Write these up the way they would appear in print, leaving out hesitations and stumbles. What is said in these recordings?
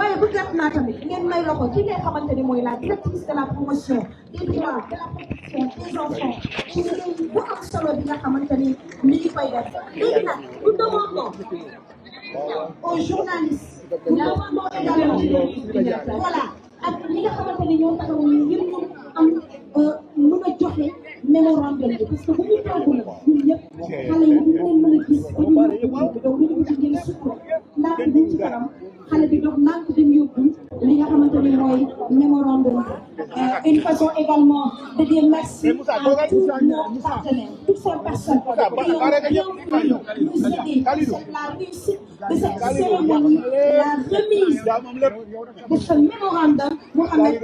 waaye bëggaat naa tamit ngeen may loxo ki nga xamante ni mooy la directrice de la promotion des droits de la protection des enfants ci liggéey bu am solo bi nga xamante ni mi ngi koy def léegi nag nous demandons aux journalistes nous demandons également voilà ak ñi nga xamante ni ñoo taxaw ni ngir ñu am mën a joxe mémorandum bi parce que bu ñu toogul ñun ñëpp xale yi ñu leen mën a gis ba ñu yóbbu donc ñu ngi ci jël sukkur ndànk ñu ci kanam xale bi dox ndànk dem yóbbu li nga xamante ni mooy mémorandum une façon également de dire merci à tous nos partenaires toutes ces personnes qui ont bien voulu nous aider à la réussite de cette cérémonie la remise de ce mémorandum Mouhamed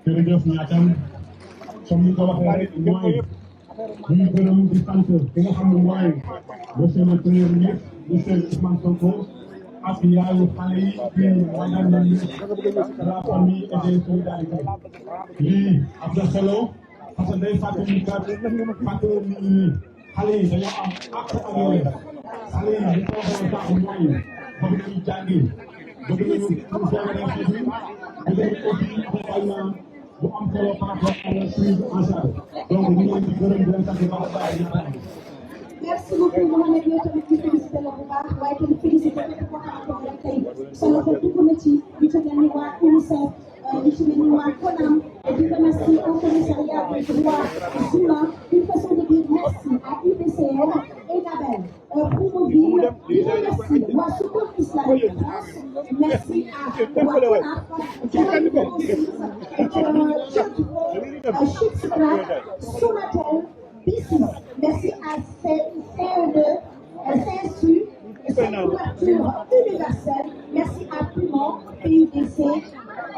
jërëjëf ñaatam comme ni ko waxee rek mooy ñu gërëm di sant ki nga xam ne mooy monsieur le premier ministre monsieur Ousmane Sonko ak yaayu xale yi di madame la ministre de la famille et des solidarités lii am na solo parce que day fàttali nit ñi xale yi dañoo am àq ak yooyu xale yi li ko waxee sax mooy bëgg nañu jàngi bëgg nañu pour février bi bëgg nañu aussi accompagnement bu am solo par rapport à la prise en charge donc ñu ngi leen di gërëm di leen sant bu baax a baax. merci beaucoup Mouhamed yow tamit ñu félicité la bu baax waaye tamit félicité képp koo xamante ne tey solo ko dugg na ci ñu ci mel ni waa UNICEF ñu ci mel ni waa CONAM di remercier au commissariat des droits humains une façon de dire merci à UDCN et Nabel Promoville di remercier waa Secours Islamique France merci à waa CONAF Sonatel BICIS merci à CE2 CSU couverture universelle merci à Pumon PUDC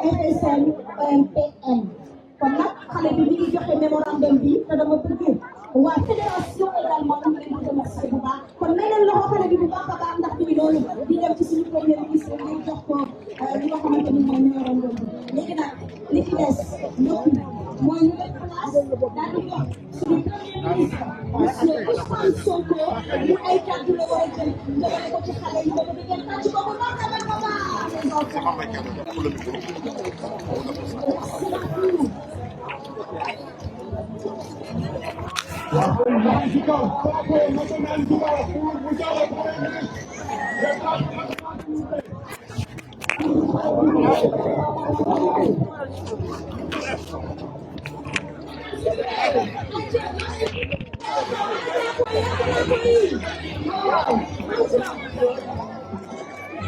FSN EMPN kon nag xale bi mi ngi joxe mémorandum bi te dama bëgg waa fédération également ñu ngi leen di remercier bu baax kon may leen loxo xale bi bu baax a baax ndax mi ngi doon di dem ci suñu premier ministre ngir jox ko li nga xamante ni mooy mémorandum bi léegi nag li ci des ñëpp mooy ñu def place daal di jox suñu premier ministre monsieur Ousmane Sonko mu ay kàddu la war a jël jëmale ko ci xale yi bëgg di ngeen tàcc ko bu baax a baax a baax.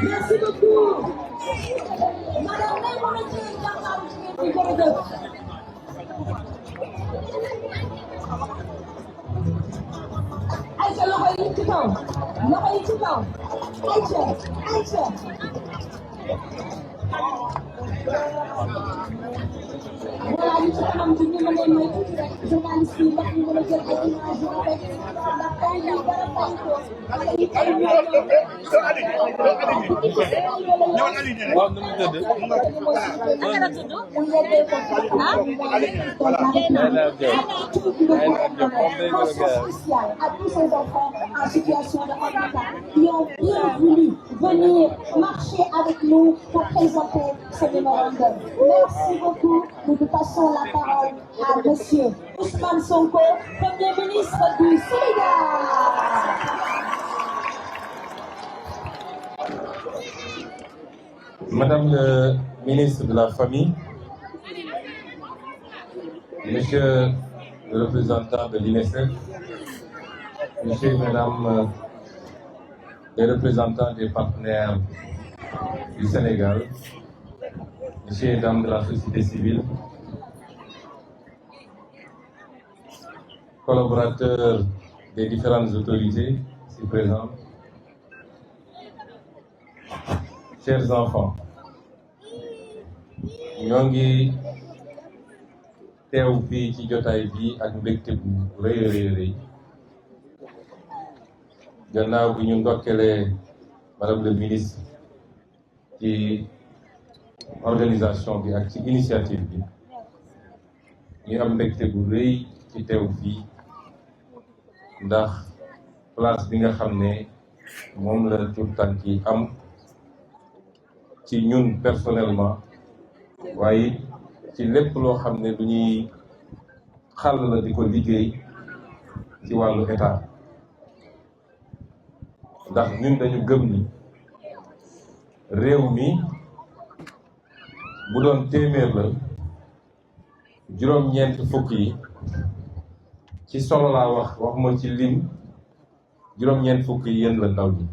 Merci beaucoup. Madame Aïcha loxo yi ci kaw Aïcha voilà ñu ci kanam ci ñu mën mooy tuuti rek journaliste yi ndax ñu mën a jël ay image yu rafet ndax tay yi dara fay ko xale yi ay waaw nu mu spécial à tous ces enfants en situation de handicap qui ont bien voulu venir marcher avec nous pour présenter ce mémorandum. Merci beaucoup. Nous passons la parole à monsieur Ousmane Sonko, Premier ministre du Sénégal. Madame le ministre de la Famille, Monsieur le représentant de l'UNICEF, Monsieur et Madame les représentants des partenaires du Sénégal, Monsieur et Dames de la société civile, collaborateurs des différentes autorités ici présentes, chers enfants, ñoo ngi teew fii ci jotaay bi ak mbégte bu rëy a rëy gannaaw bi ñu ndokkelee madame le ministre ci organisation bi ak ci initiative bi ñu am mbégte bu rëy ci teew fii ndax place bi nga xam ne moom la tout tànk yi am ci ñun personnellement waaye ci lépp loo xam ne lu ñuy xàll la di ko liggéey ci wàllu état ndax ñun dañu gëm ni réew mi bu doon téeméer la juróom-ñeent fukk yi ci solo laa wax ma ci lim juróom-ñeent fukk yi yéen la ndaw ñi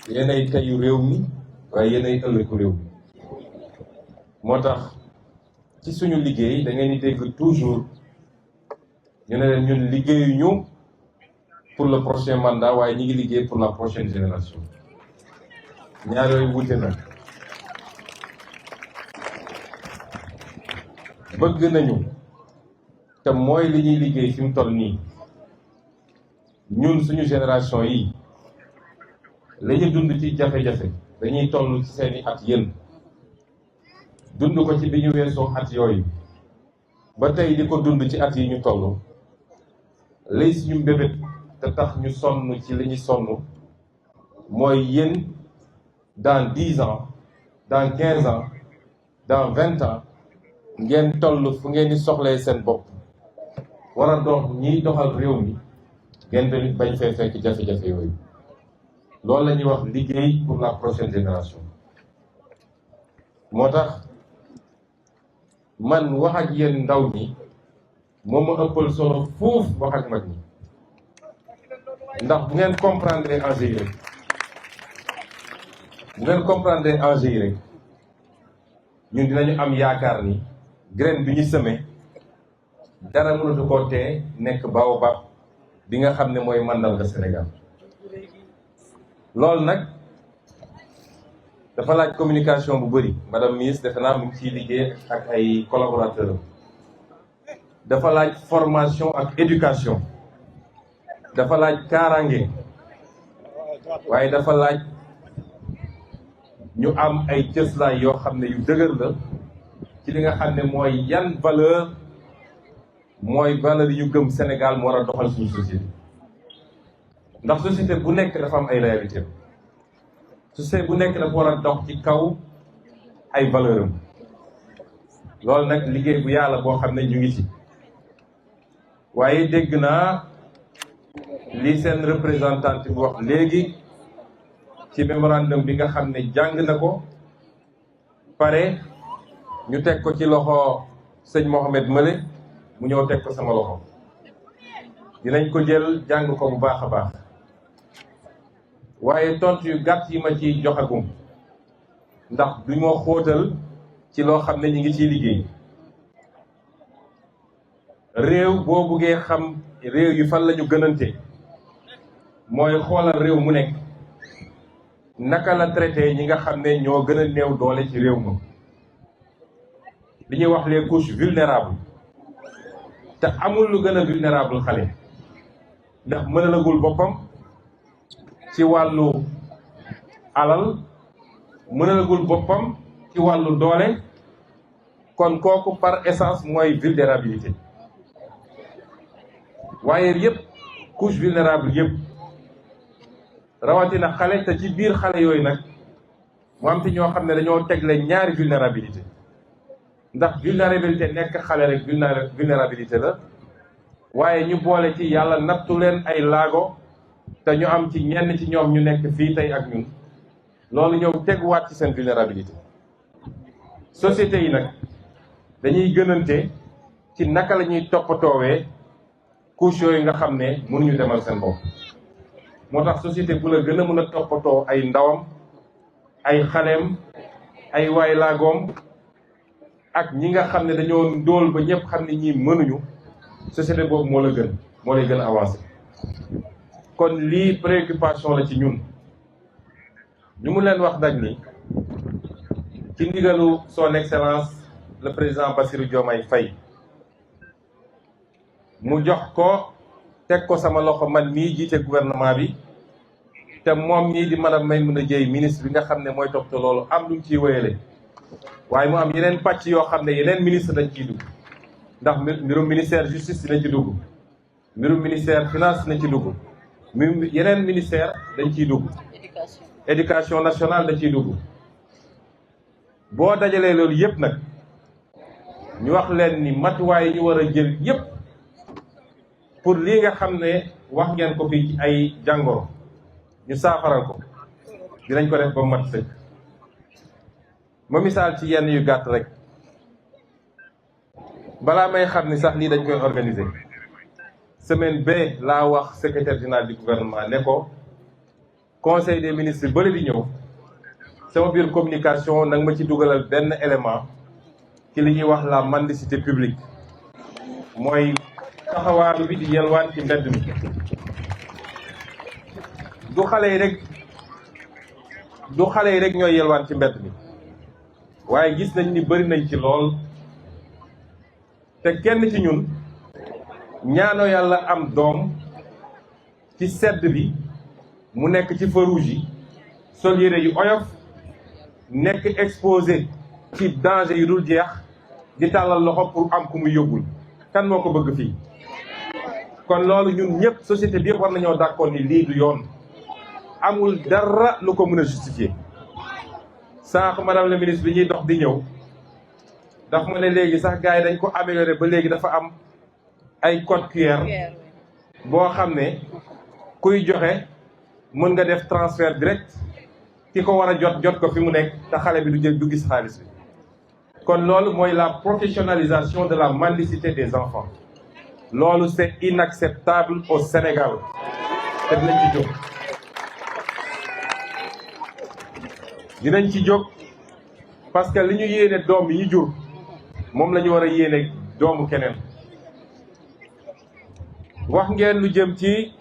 yéenay teyu réew mi waaye yéenay ëllëgu réew mi moo tax ci suñu liggéey da ngeen di dégg toujours ñu ne leen ñun liggéeyuñu pour le prochain mandat waaye ñi ngi liggéey pour la prochaine génération ñaar yooyu wute na bëgg nañu te mooy li ñuy liggéey fi mu toll nii ñun suñu génération yi la ñu dund ci jafe-jafe dañuy toll ci seeni at yéen dund ko ci bi ñu weesoo at yooyu ba tey di ko dund ci at yi ñu toll lay suñu mbébét te tax ñu sonn ci li ñu sonn mooy yéen dans 10 ans dans 15 ans dans 20 ans ngeen toll fu ngeen di soxlee seen bopp war a dox ñiy doxal réew mi ngeen tamit bañ fee fekk jafe-jafe yooyu loolu la ñuy wax liggéey pour la prochaine génération moo tax man wax ak yéen ndaw ñi moom ma ëppal solo fuuf wax ak mag ñi ndax bu ngeen comprendre enjeu yi rek ñun dinañu am yaakaar ni graine bi ñu semé dara mënatu koo tee nekk baobab bi nga xam ne mooy màndarga Sénégal loolu nag dafa laaj communication bu bëri madame ministre defe naa mu ngi ciy liggéey ak ay collaborateurs dafa laaj formation ak éducation dafa laaj kaaraange waaye dafa laaj ñu am ay cëslaay yoo xam ne yu dëgër la ci li nga xam ne mooy yan valeur yi ñu gëm Sénégal mu war a doxal suñu société ndax société bu nekk dafa am ay réalité société bu nekk dafa war a dox ci kaw ay valeur am loolu nag liggéey bu yàlla boo xam ne ñu ngi ci waaye dégg naa li seen représentante bi wax léegi ci mémorandum bi nga xam ne jàng na ko pare ñu teg ko ci loxo sëñ Mohamed Mële mu ñëw teg ko sama loxo dinañ ko jël jàng ko bu baax a baax waaye tontu yu gàtt yi ma ci joxagum ndax du ma xóotal ci loo xam ne ñi ngi ciy liggéey réew boo buggee xam réew yi fan la ñu gënante mooy xoolal réew mu nekk naka la traité ñi nga xam ne ñoo gën a néew doole ci réew ma li ñuy wax les couches vulnérables te amul lu gën a vulnérable xale ndax mënalagul boppam ci wàllu alal mënalagul boppam ci wàllu doole kon kooku par essence mooy vulnérabilité waaye yëpp couche vulnérable yëpp rawatina xale te ci biir xale yooyu nag mu am ci ñoo xam ne dañoo tegle ñaari vulnérabilité ndax vulnérabilité nekk xale rek vulnérabilité la waaye ñu boole ci yàlla nattu leen ay laago te ñu am ci ñenn ci ñoom ñu nekk fii tey ak ñun loolu ñëw teguwaat ci seen vulnérabilité société yi nag dañuy gënante ci naka la ñuy toppatoowee couche yooyu nga xam ne mënuñu demal seen bopp moo tax société bu la gën a mën a toppatoo ay ndawam ay xaleem ay waay laagoom ak ñi nga xam ne dañoo ndóol ba ñëpp xam ne ñii mënuñu société boobu moo lay gën a avancé kon lii préoccupation la ci ñun ñu mu leen wax dañ ni ci ndigalu son excellence le président Bassirou Diomaye Faye mu jox ko teg ko sama loxo man mii jiite gouvernement bi te moom mii di madame Maïmouna Dièye ministre bi nga xam ne mooy toppatoo loolu am lu mu ciy wéyale waaye mu am yeneen pàcc yoo xam ne yeneen ministre dañ ciy dugg ndax mbirum ministère justice dina ci dugg mbirum ministère finance dina ci dugg yeneen ministère dañ ciy dugg. éducation nationale da ciy dugg. boo dajalee loolu yépp nag ñu wax leen ni matuwaay yi ñu war a jël yépp pour lii nga xam ne wax ngeen ko fii ci ay jàngoro ñu saafaral ko dinañ ko def ba mat sëkk. ma misaal ci yenn yu gàtt rek balaa may xam ni sax lii dañ koy organiser semaine ba laa wax secrétaire général du gouvernement ne ko conseil des ministres bële di ñëw sama biir communication nag ma ci dugalal benn élément ci li ñuy wax la mendicité publique mooy taxawaalu bi di yelwaan ci mbedd mi. du xale yi rek ñooy yelwaan ci mbedd mi waaye gis nañ ni bëri nañ ci lool te kenn ci ñun ñaano yàlla am doom ci sedd bi mu nekk ci feu rouge yi sol yére yu oyof nekk exposé ci danger yu dul jeex di tàllal loxo pour am ku muy yóbbul kan moo ko bëgg fii. kon loolu ñun ñëpp société bi yëpp war nañoo d'accord ni lii du yoon amul dara lu ko mën a justifier. sànq madame la ministre bi ñuy dox di ñëw ndax ma ne léegi sax gars yi dañ ko amélioré ba léegi dafa am ay code QR boo xam ne kuy joxe mën nga def transfert direct ki ko war a jot ko fi mu nekk te xale bi du gis xaalis bi. kon loolu mooy la professionnalisation de la mendicité des enfants loolu c'est inacceptable au Sénégal te dinañ ci jóg parce que li ñu yéene doom yi ñu jur moom la ñu war a yéene doomu keneen. wax ngeen lu jëm ci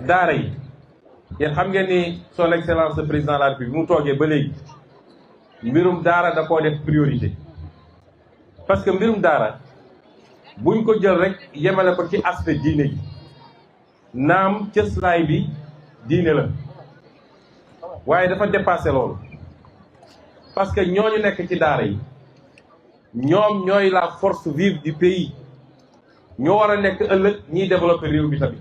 daara yi yéen xam ngeen ni son excellence le président de la République bi mu toogee ba léegi mbirum daara da koo def priorité. parce que mbirum daara buñ ko jël rek yemale ko ci aspect diine gi naam cëslaay bi diine la waaye dafa dépassé loolu parce que ñooñu nekk ci daara yi ñoom ñooy la force vive du pays ñoo war a nekk ëllëg ñiy développer réew bi tamit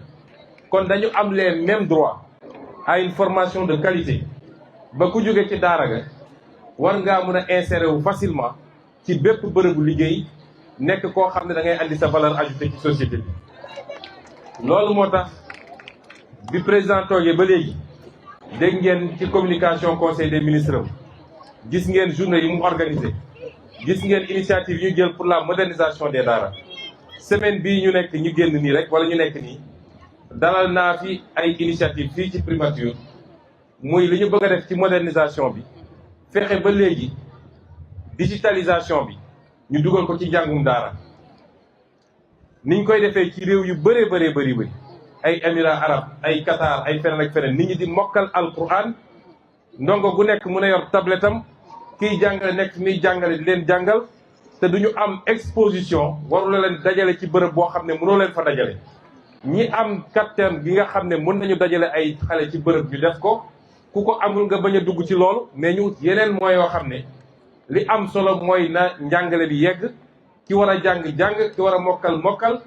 kon dañu am les mêmes droits à une formation de qualité ba ku jóge ci daara ga war ngaa mën a insérer wu facilement ci bépp bërëbu liggéey nekk koo xam ne da ngay andi sa valeur ajoutée ci société bi. loolu moo tax bi président toogee ba léegi dégg ngeen ci communication conseil des ministres gis ngeen journée yi mu organisé gis ngeen initiative yu jël pour la modernisation des daara. semaine bii ñu nekk ñu génn nii rek wala ñu nekk nii dalal naa fi ay initiative fii ci primature muy li ñu bëgg a def ci modernisation bi fexe ba léegi digitalisation bi ñu dugal ko ci njàngum daara niñ koy defee ci réew yu bëree bëri ay émirats arabes ay Qatar ay feneen ak feneen nit ñi di mokkal alquran ndongo gu nekk mën a yor tablette am kiy jàngale nekk miy jàngale di leen jàngal te duñu am exposition warula leen dajale ci bërëb boo xam ne mënoo leen fa dajale ñi am kattan gi nga xam ne mën nañu dajale ay xale ci bërëb ñu def ko ku ko amul nga bañ a dugg ci loolu mais ñu yeneen mooy yoo xam ne li am solo mooy na njàngale bi yegg ki war a jàng ki war a mokkal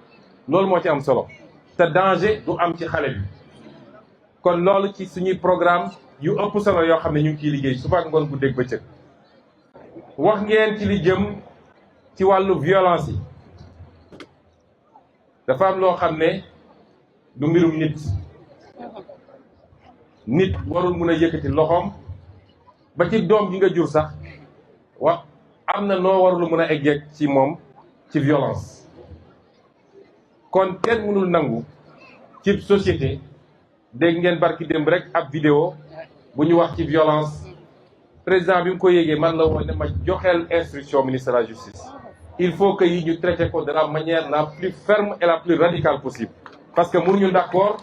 loolu moo ci am solo te danger du am ci xale bi. kon loolu ci suñuy programme yu ëpp solo yoo xam ne ñu ngi ciy liggéey suba ak ngoon guddeeg bëccëg. wax ngeen ci li jëm ci wàllu violence yi dafa am loo xam ne du mbirum nit warul mun a yëkkati loxoom ba ci doom gi nga jur sax am na noo warul mun a egg ci moom ci violence. kon kenn mënul nangu ci société dégg ngeen barki démb rek ab vidéo bu ñu wax ci violence président bi mu ko yéegee man la woon ne ma joxeel instruction ministre de la justice il faut que yi ñu traité ko de la manière la plus ferme et la plus radicale possible parce que mënuñu d'accord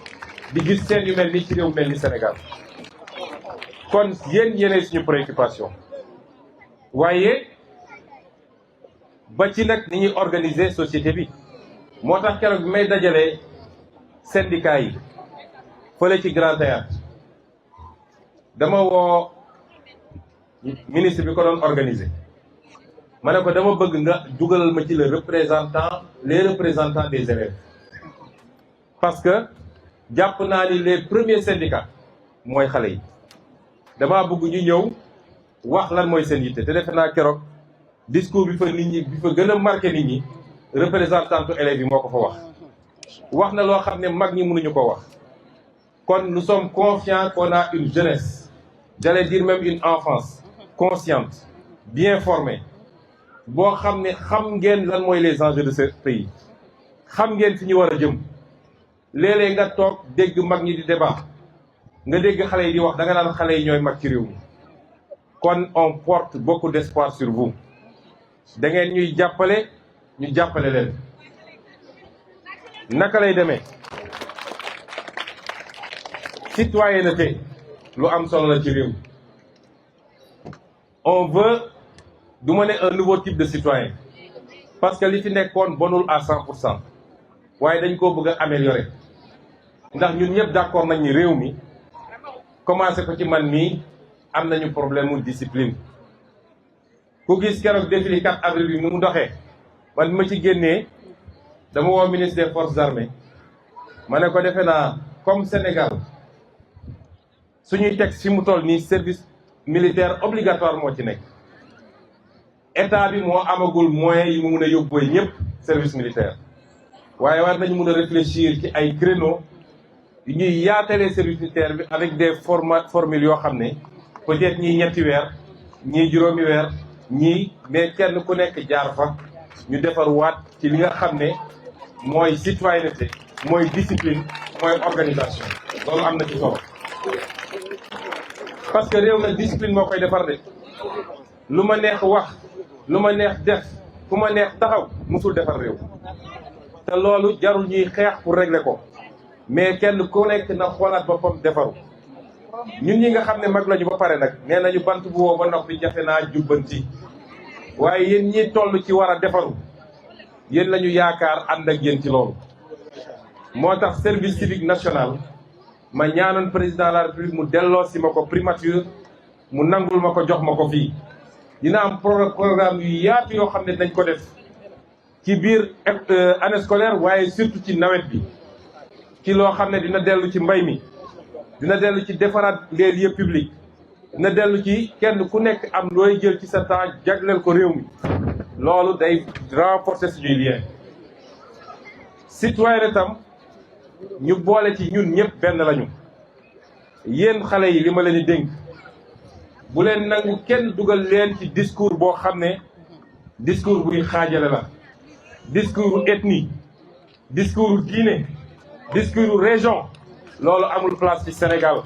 di gis seen yu mel ni ci réew mel ni Sénégal. kon yéenay suñu préoccupation waaye ba ci nag ni ñuy organiser société bi moo tax keroog bi may dajalee syndicat yi fële ci Grand Théâtre dama woo ministre bi ko doon organiser ma ne ko dama bëgg nga dugalal ma ci les représentants des élèves parce que jàpp naa ni les premiers syndicats mooy xale yi dama bëgg ñu ñëw wax lan mooy seen yitte te defe naa keroog discours bi fa nit ñi bi fa gën a marqué nit ñi représentantu élèves yi moo ko fa wax na loo xam ne mag ñi mënuñu ko wax kon nous sommes confiants qu'on a une jeunesse, j'allais dire même une enfance consciente, bien formée boo xam ne xam ngeen lan mooy les enjeux de ce pays xam ngeen fi ñu war a jëm léeg-léeg nga toog dégg mag ñi di débat nga dégg xale yi di wax da nga naan xale yi ñooy mag ci réew mi kon on porte beaucoup d'espoir sur vous da ngeen ñuy jàppale ñu jàppale leen naka lay demee citoyenneté lu am solo la ci réew on veut du ma ne un nouveau type de citoyen parce que li fi nekkoon bonul à 100% waaye dañ koo bëgg a améliorer ndax ñun ñëpp d'accord nañ ni réew mi commencé ko ci man mii am nañu problème mu discipline ku gis keroog défilé 4 avril bi mu doxee man bi ma ci génnee dama woo ministre des forces armées ma ne ko defe naa comme Sénégal suñuy texte fi mu toll nii service militaire obligatoire moo ci nekk état bi moo amagul moyens yi mu mun a yóbbuwee ñëpp service militaire waaye war nañu mun a réfléchir ci ay créneaux yu ñuy yaatalee service militaire bi avec des formules yoo xam ne peut-être ñii ñetti weer ñii juróomi weer ñii mais kenn ku nekk jaar fa ñu defar waat ci li nga xam ne mooy citoyenneté mooy discipline mooy organisation loolu am na ci solo parce que réew nag discipline moo koy defar de lu ma neex wax lu ma neex def fu ma neex taxaw musul defar réew te loolu jarul ñuy xeex pour régler ko mais kenn ku nekk na xoolaat boppam defaru ñun ñi nga xam ne mag lañu ba pare nag nee nañu bant bu woo ba noppi jafe naa jubbanti waaye yéen ñi toll ci war a defaru yéen la ñu yaakaar ànd ak yéen ci loolu moo tax service civique national ma ñaanoon président de la république mu delloo si ma ko primature mu nangul ma ko jox ma ko fii dina am programme yu yaatu yoo xam ne dañ ko def ci biir année scolaire waaye surtout ci nawet bi ci loo xam ne dina dellu ci mbay mi dina dellu ci defaraat les lieux publics dina dellu ci kenn ku nekk am looy jël ci sa temps jagleel ko réew mi loolu day renforcer suñuy lien citoyen itam ñu boole ci ñun ñëpp benn lañu yéen xale yi li ma leen di dénk bu leen nangu kenn dugal leen ci discours boo xam ne discours buy xaajale la discours ethnie discours diine discours région loolu amul place ci Sénégal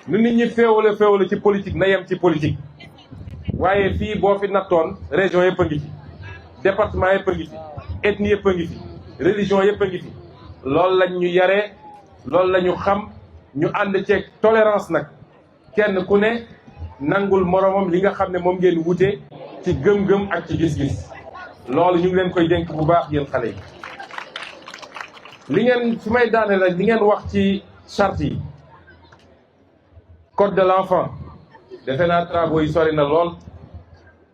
nu nit ñi féewale ci politique na yem ci politique waaye fii boo fi nattoon région yëpp a ngi fi département yëpp a ngi fi ethnie yëpp a ngi fi religion yëpp a ngi fi loolu lañ ñu yaree loolu la ñu xam ñu ànd ceeg tolérance nag kenn ku ne nangul moromam li nga xam ne moom ngeen wute ci gëm-gëm ak ci gis-gis loolu ñu ngi leen koy dénk bu baax yéen xale yi li ngeen fi may daane la li ngeen wax ci charte yi code de l'enfant defe naa travaux yi sori na lool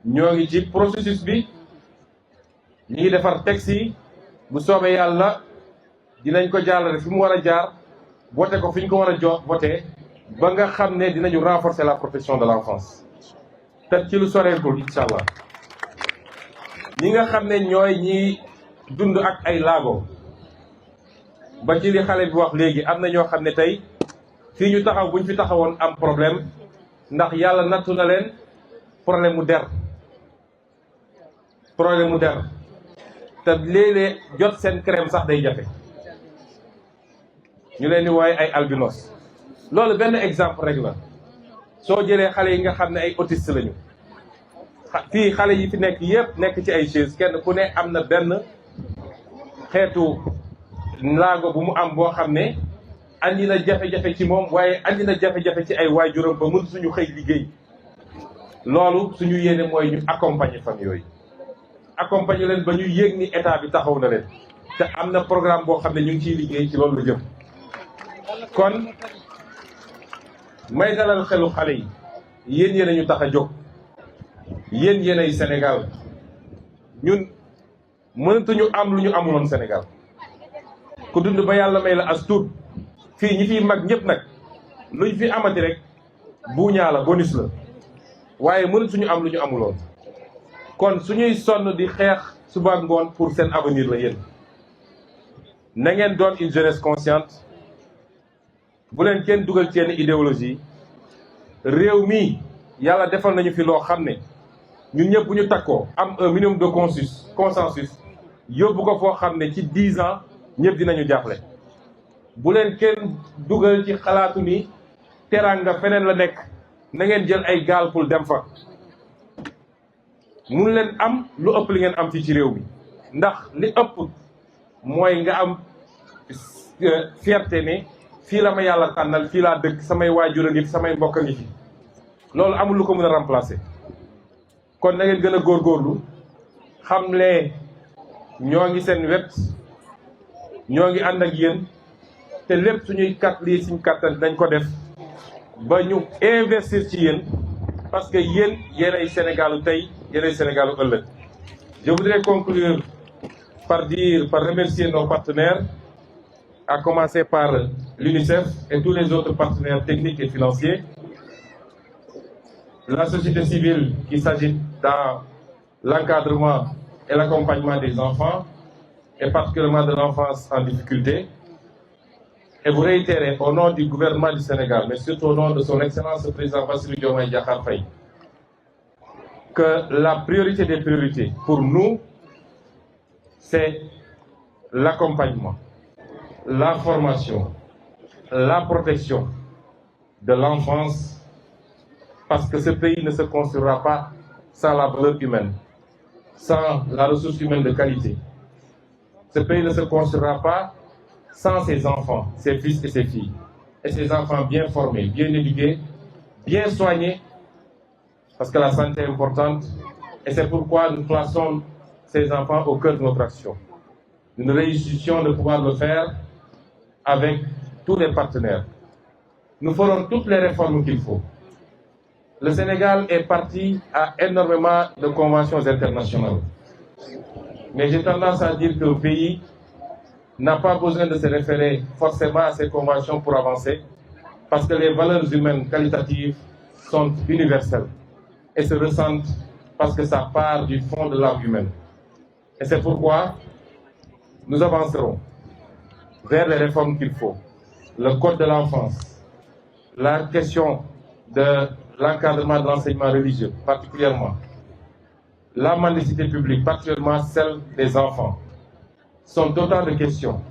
ñoo ngi ci processus bi ñu ngi defar texte yi bu soobee yàlla dinañ ko jaarale fi mu war a jaar voté ko fi ñu ko war a jox voté ba nga xam ne dinañu renforcer la protection de l'enfance te ci lu soreetul incha allah ñi nga xam ne ñooy ñi dund ak ay laago ba ci li xale bi wax léegi am na ñoo xam ne tey fii ñu taxaw buñ fi taxawoon am problème ndax yàlla nattu na leen problème mu der te léeg-léeg jot seen crème sax day jafe ñu leen di wooye ay albinos loolu benn exemple rek la soo jëlee xale yi nga xam ne ay autistes lañu fii xale yi fi nekk yëpp nekk ci ay chaise kenn ku ne am na benn xeetu laago bu mu am boo xam ne andi na jafe-jafe ci moom waaye andi na jafe-jafe ci ay waajuram ba mën suñu xëy liggéey loolu suñu yéene mooy ñu accompagner famille yooyu accompagner leen ba ñu yéeg ni état bi taxaw na leen te am na programme boo xam ne ñu ngi ciy liggéey ci loolu la jëm kon may dalal xelu xale yi yéen yéen a ñu tax a jóg yéen yéen ay Sénégal ñun mënatuñu am lu ñu amuloon Sénégal ku dund ba yàlla may la as tuut fii ñi fiy mag ñëpp nag luñ fi amati rek buuñaa la bonus la waaye mënut suñu am lu ñu amuloon kon suñuy sonn di xeex suba ak ngoon pour seen avenir la yéen na ngeen doon une jeunesse consciente bu leen kenn dugal ci yenn idéologie réew mi yàlla defal nañu fi loo xam ne ñun ñëpp bu ñu takkoo am un minimum de consensus yóbbu ko foo xam ne ci 10 ans ñëpp dinañu jaaxle bu leen kenn dugal ci xalaatu ni teraanga feneen la nekk na ngeen jël ay gaal pour dem fa mun leen am lu ëpp li ngeen am fii ci réew mi ndax li ëpp mooy nga am fierté ne fii la ma yàlla tànnal fii laa dëkk samay waajur a ngi fi samay mbokk a ngi fi loolu amul lu ko mën a remplacer kon na ngeen gën a góorgóorlu xam lee ñoo ngi seen wet ñoo ngi ànd ak yéen te lépp suñuy lii suñu kattan dañ ko def ba ñu investir ci yéen parce que yéen yéenay Sénégalu tey yéenay Sénégalu ëllëg. Je voudrais conclure par remercier nos partenaires, à commencer par l'UNICEF et tous les autres partenaires techniques et financiers, la société civile qui s'agit dans l'encadrement et l'accompagnement des enfants, et particulièrement de l'enfance en difficulté, et vous réitérer au nom du gouvernement du Sénégal, mais surtout au nom de son Excellence le Président Bassirou Diomaye Diakhar Faye, que la priorité des priorités pour nous, c'est l'accompagnement, la formation, la protection de l'enfance, parce que ce pays ne se construira pas sans la valeur humaine, sans la ressource humaine de qualité. Ce pays ne se construira pas sans ses enfants, ses fils et ses filles, et ses enfants bien formés, bien éduqués, bien soignés, parce que la santé est importante, et c'est pourquoi nous plaçons ces enfants au cœur de notre action. Nous réussissions de pouvoir le faire avec tous les partenaires. Nous ferons toutes les réformes qu'il faut. Le Sénégal est parti à énormément de conventions internationales. Mais j'ai tendance à dire qu'un pays n'a pas besoin de se référer forcément à ces conventions pour avancer, parce que les valeurs humaines qualitatives sont universelles et se ressentent parce que ça part du fond de l'âme humaine. Et c'est pourquoi nous avancerons vers les réformes qu'il faut. Le code de l'enfance, la question de l'encadrement de l'enseignement religieux, particulièrement, la mendicité publique, particulièrement celle des enfants, sont autant de questions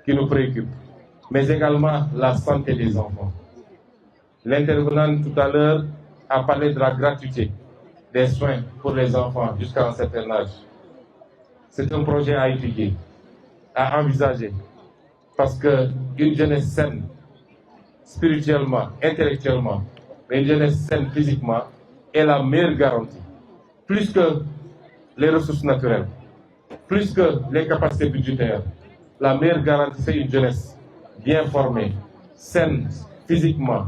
qui nous préoccupent, mais également la santé des enfants. L'intervenant tout à l'heure a parlé de la gratuité des soins pour les enfants jusqu'à un certain âge. C'est un projet à étudier, à envisager, parce qu'une jeunesse saine, spirituellement, intellectuellement, mais une jeunesse saine physiquement, est la meilleure garantie. Plus que les ressources naturelles, plus que les capacités budgétaires, la meilleure garantie, c'est une jeunesse bien formée, saine, physiquement,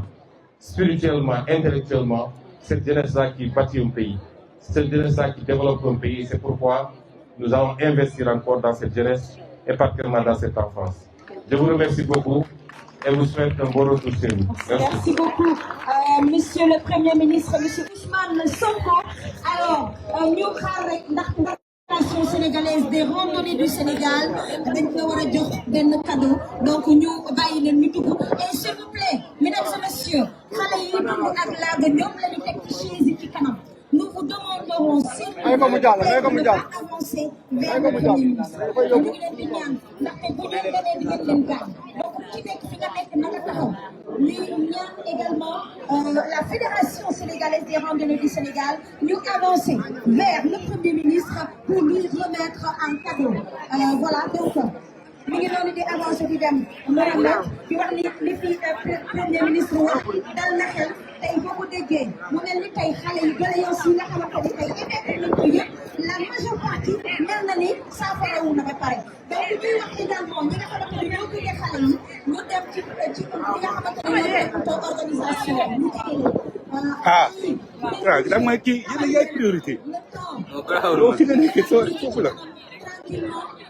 spirituellement, intellectuellement. Cette jeunesse-là qui bâtit un pays, cette jeunesse-là qui développe un pays. C'est pourquoi nous allons investir encore dans cette jeunesse et particulièrement dans cette enfance. Je vous remercie beaucoup et vous souhaite un bon retour chez vous. Merci beaucoup, Monsieur le Premier ministre, Monsieur Ousmane Sonko. Alors, nous avons la Fédération sénégalaise des randonnées du Sénégal, dañ ko war a jox benn cadeau, donc ñu bàyyi leen ñu dugg. Et s'il vous plaît, mesdames et messieurs, xale yi dugg ak laaga ñoom la ñu teg ci chaise yi ci kanam. Nous vous demanderons s'il vous plaît de ne pas avancer vers le Premier ministre. ñu ngi leen di ñaan ndaxte bu ñu demee di ngeen leen gaañ. Donc ci nekk fi nga nekk na nga taxaw. Ñuy ñaan également la Fédération sénégalaise des randonnées du Sénégal ñu avancer vers le Premier ministre pour lui remettre un cadeau. Voilà, donc mi ngi noonu di avancer di dem Mohamed di wax li fi Premier ministre wax dal na xel tey boo ko déggee mu mel ni tey xale yi doléances yi nga xamante ni tey émettre nañ ko yëpp la majeure partie mel na ni saafara wu na ba pare. Donc ñuy wax également ñi nga xamante ni ñoo gunge xale yi ñu dem ci li nga xamante ni ñoo organisation ñu da mooy kii yéen a yaay priorité. loolu si nga nekkee foofu la. tranquillement